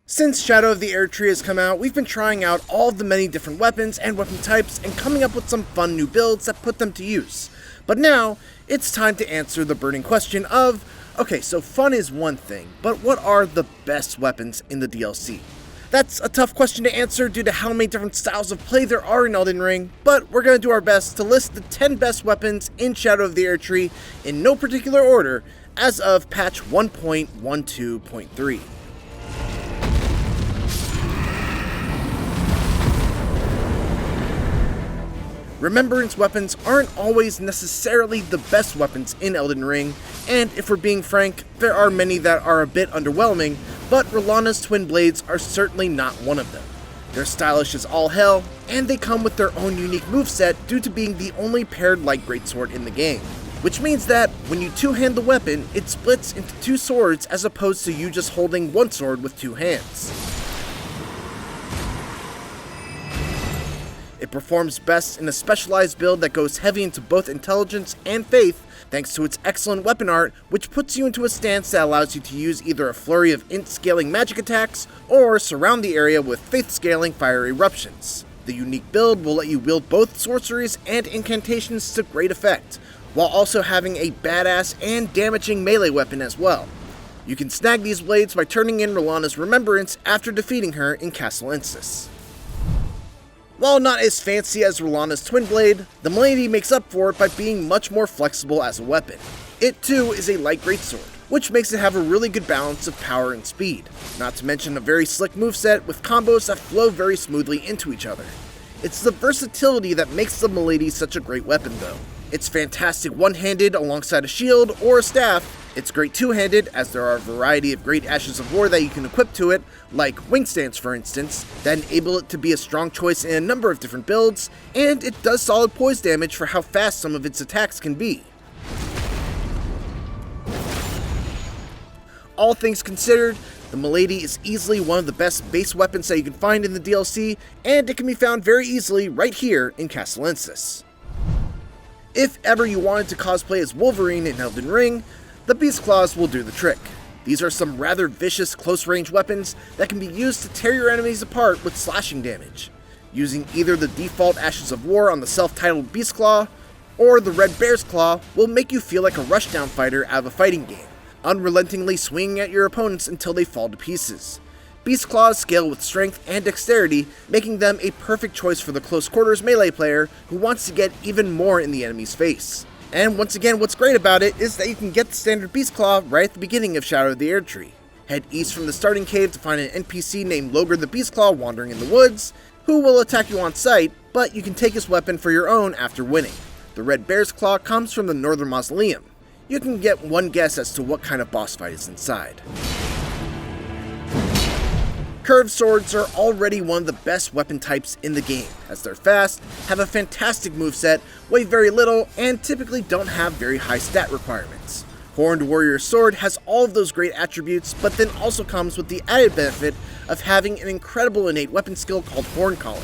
Since Shadow of the Erdtree has come out, we've been trying out all of the many different weapons and weapon types and coming up with some fun new builds that put them to use. But now, it's time to answer the burning question of, okay, so fun is one thing, but what are the best weapons in the DLC? That's a tough question to answer due to how many different styles of play there are in Elden Ring, but we're going to do our best to list the 10 best weapons in Shadow of the Erdtree in no particular order as of patch 1.12.3. Remembrance weapons aren't always necessarily the best weapons in Elden Ring, and if we're being frank, there are many that are a bit underwhelming, but Relanna's twin blades are certainly not one of them. They're stylish as all hell, and they come with their own unique moveset due to being the only paired light greatsword in the game. Which means that, when you two-hand the weapon, it splits into two swords as opposed to you just holding one sword with two hands. It performs best in a specialized build that goes heavy into both intelligence and faith, thanks to its excellent weapon art, which puts you into a stance that allows you to use either a flurry of int-scaling magic attacks, or surround the area with faith-scaling fire eruptions. The unique build will let you wield both sorceries and incantations to great effect, while also having a badass and damaging melee weapon as well. You can snag these blades by turning in Relanna's Remembrance after defeating her in Castle Insys. While not as fancy as Relanna's twin blade, the Milady makes up for it by being much more flexible as a weapon. It too is a light greatsword, which makes it have a really good balance of power and speed, not to mention a very slick moveset with combos that flow very smoothly into each other. It's the versatility that makes the Milady such a great weapon though. It's fantastic one-handed alongside a shield or a staff. It's great two-handed, as there are a variety of great Ashes of War that you can equip to it, like wing stance for instance, that enable it to be a strong choice in a number of different builds, and it does solid poise damage for how fast some of its attacks can be. All things considered, the Milady is easily one of the best base weapons that you can find in the DLC, and it can be found very easily right here in Castle Insys. If ever you wanted to cosplay as Wolverine in Elden Ring, the Beast Claws will do the trick. These are some rather vicious close-range weapons that can be used to tear your enemies apart with slashing damage. Using either the default Ashes of War on the self-titled Beast Claw, or the Red Bear's Claw will make you feel like a rushdown fighter out of a fighting game, unrelentingly swinging at your opponents until they fall to pieces. Beast Claws scale with strength and dexterity, making them a perfect choice for the close quarters melee player who wants to get even more in the enemy's face. And once again, what's great about it is that you can get the standard Beast Claw right at the beginning of Shadow of the Erdtree. Head east from the starting cave to find an NPC named Logr the Beast Claw wandering in the woods, who will attack you on sight, but you can take his weapon for your own after winning. The Red Bear's Claw comes from the Northern Mausoleum. You can get one guess as to what kind of boss fight is inside. Curved swords are already one of the best weapon types in the game, as they're fast, have a fantastic moveset, weigh very little, and typically don't have very high stat requirements. Horned Warrior Sword has all of those great attributes, but then also comes with the added benefit of having an incredible innate weapon skill called Horn Calling.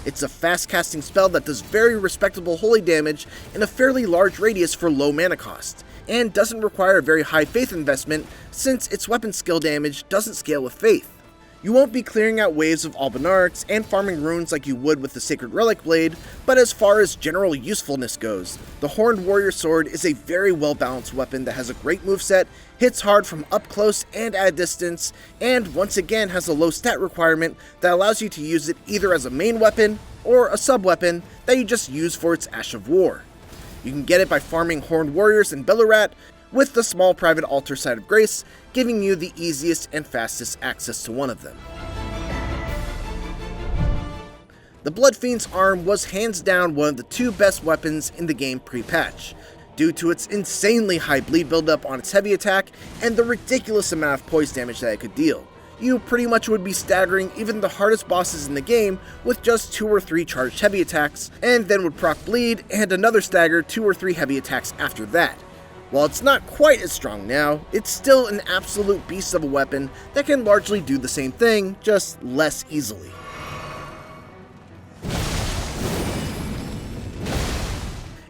It's a fast casting spell that does very respectable holy damage in a fairly large radius for low mana cost, and doesn't require a very high faith investment since its weapon skill damage doesn't scale with faith. You won't be clearing out waves of Albinarix and farming runes like you would with the Sacred Relic Blade, but as far as general usefulness goes, the Horned Warrior Sword is a very well balanced weapon that has a great moveset, hits hard from up close and at a distance, and once again has a low stat requirement that allows you to use it either as a main weapon or a sub-weapon that you just use for its Ash of War. You can get it by farming Horned Warriors in Bellurat, with the small private altar site of grace giving you the easiest and fastest access to one of them. The Bloodfiend's arm was hands down one of the two best weapons in the game pre-patch, due to its insanely high bleed buildup on its heavy attack and the ridiculous amount of poise damage that it could deal. You pretty much would be staggering even the hardest bosses in the game with just 2 or 3 charged heavy attacks, and then would proc bleed and another stagger 2 or 3 heavy attacks after that. While it's not quite as strong now, it's still an absolute beast of a weapon that can largely do the same thing, just less easily.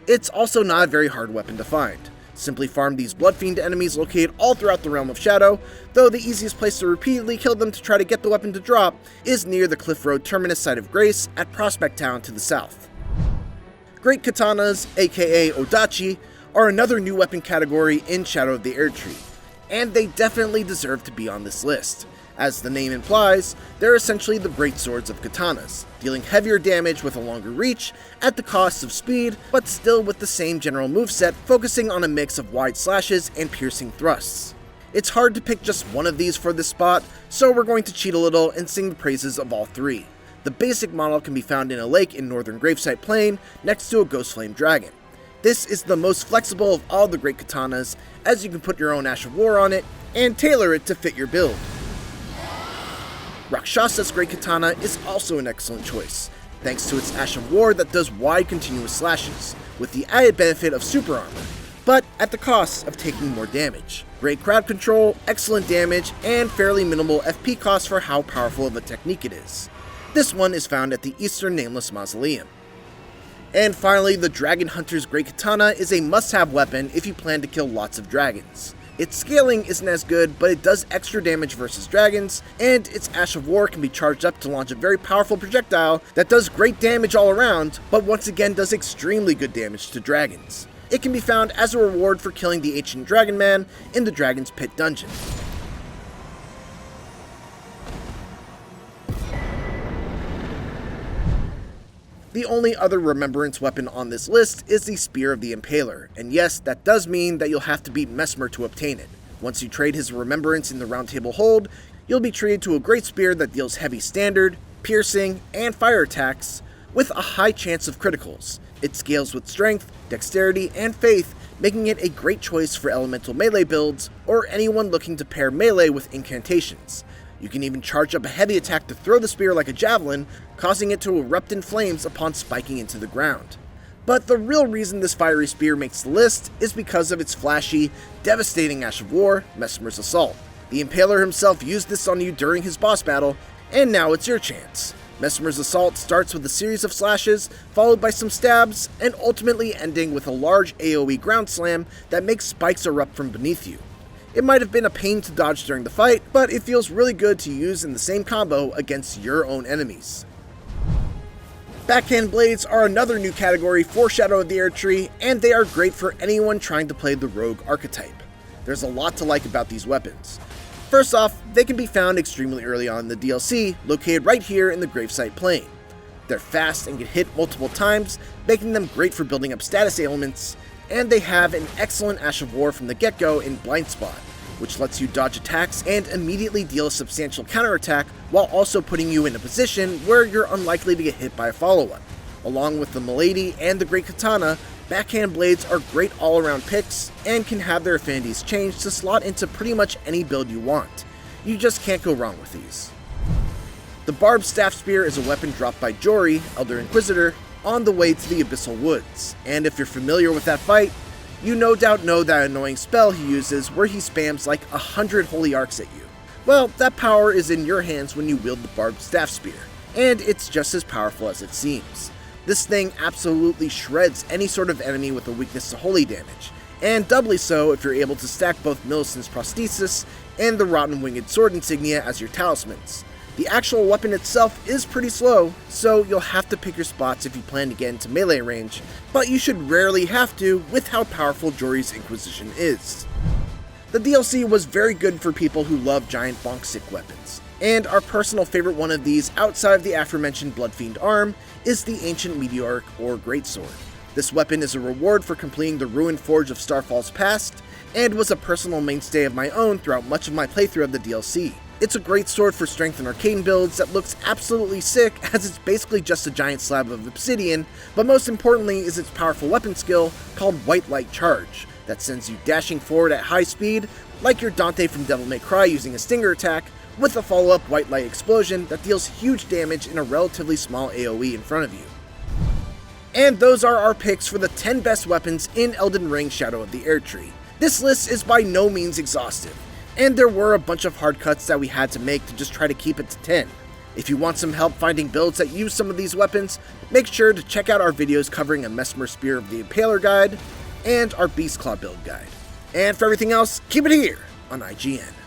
It's also not a very hard weapon to find. Simply farm these Bloodfiend enemies located all throughout the Realm of Shadow, though the easiest place to repeatedly kill them to try to get the weapon to drop is near the Cliff Road terminus site of Grace at Prospect Town to the south. Great Katanas, aka Odachi, are another new weapon category in Shadow of the Erdtree, and they definitely deserve to be on this list. As the name implies, they're essentially the Greatswords of Katanas, dealing heavier damage with a longer reach at the cost of speed, but still with the same general moveset, focusing on a mix of wide slashes and piercing thrusts. It's hard to pick just one of these for this spot, so we're going to cheat a little and sing the praises of all three. The basic model can be found in a lake in northern Gravesite Plain next to a Ghost Flame Dragon. This is the most flexible of all the great katanas, as you can put your own Ash of War on it and tailor it to fit your build. Rakshasa's Great Katana is also an excellent choice, thanks to its Ash of War that does wide continuous slashes, with the added benefit of super armor, but at the cost of taking more damage. Great crowd control, excellent damage, and fairly minimal FP cost for how powerful of a technique it is. This one is found at the Eastern Nameless Mausoleum. And finally, the Dragon Hunter's Great Katana is a must-have weapon if you plan to kill lots of dragons. Its scaling isn't as good, but it does extra damage versus dragons, and its Ash of War can be charged up to launch a very powerful projectile that does great damage all around, but once again does extremely good damage to dragons. It can be found as a reward for killing the Ancient Dragon Man in the Dragon's Pit dungeon. The only other remembrance weapon on this list is the Spear of the Impaler, and yes, that does mean that you'll have to beat Mesmer to obtain it. Once you trade his remembrance in the Round Table Hold, you'll be treated to a great spear that deals heavy standard, piercing, and fire attacks, with a high chance of criticals. It scales with strength, dexterity, and faith, making it a great choice for elemental melee builds, or anyone looking to pair melee with incantations. You can even charge up a heavy attack to throw the spear like a javelin, causing it to erupt in flames upon spiking into the ground. But the real reason this fiery spear makes the list is because of its flashy, devastating Ash of War, Mesmer's Assault. The Impaler himself used this on you during his boss battle, and now it's your chance. Mesmer's Assault starts with a series of slashes, followed by some stabs, and ultimately ending with a large AoE ground slam that makes spikes erupt from beneath you. It might have been a pain to dodge during the fight, but it feels really good to use in the same combo against your own enemies. Backhand Blades are another new category for Shadow of the Erdtree, and they are great for anyone trying to play the rogue archetype. There's a lot to like about these weapons. First off, they can be found extremely early on in the DLC, located right here in the Gravesite Plain. They're fast and can hit multiple times, making them great for building up status ailments, and they have an excellent Ash of War from the get-go in Blind Spot, which lets you dodge attacks and immediately deal a substantial counterattack while also putting you in a position where you're unlikely to get hit by a follow-up. Along with the Milady and the Great Katana, Backhand Blades are great all-around picks and can have their affinities changed to slot into pretty much any build you want. You just can't go wrong with these. The Barbed Staff Spear is a weapon dropped by Jory, Elder Inquisitor, on the way to the Abyssal Woods, and if you're familiar with that fight, you no doubt know that annoying spell he uses where he spams like 100 holy arcs at you. Well, that power is in your hands when you wield the Barbed Staff Spear, and it's just as powerful as it seems. This thing absolutely shreds any sort of enemy with a weakness to holy damage, and doubly so if you're able to stack both Millicent's prosthesis and the Rotten Winged Sword insignia as your talismans. The actual weapon itself is pretty slow, so you'll have to pick your spots if you plan to get into melee range, but you should rarely have to with how powerful Jory's Inquisition is. The DLC was very good for people who love giant bonk stick weapons, and our personal favorite one of these outside of the aforementioned Bloodfiend arm is the Ancient Meteoric or Greatsword. This weapon is a reward for completing the Ruined Forge of Starfall's Past, and was a personal mainstay of my own throughout much of my playthrough of the DLC. It's a great sword for strength and arcane builds that looks absolutely sick, as it's basically just a giant slab of obsidian, but most importantly is its powerful weapon skill called White Light Charge, that sends you dashing forward at high speed, like your Dante from Devil May Cry using a stinger attack, with a follow-up White Light Explosion that deals huge damage in a relatively small AoE in front of you. And those are our picks for the 10 best weapons in Elden Ring Shadow of the Erdtree. This list is by no means exhaustive, and there were a bunch of hard cuts that we had to make to just try to keep it to 10. If you want some help finding builds that use some of these weapons, make sure to check out our videos covering a Mesmer Spear of the Impaler guide, and our Beast Claw build guide. And for everything else, keep it here on IGN.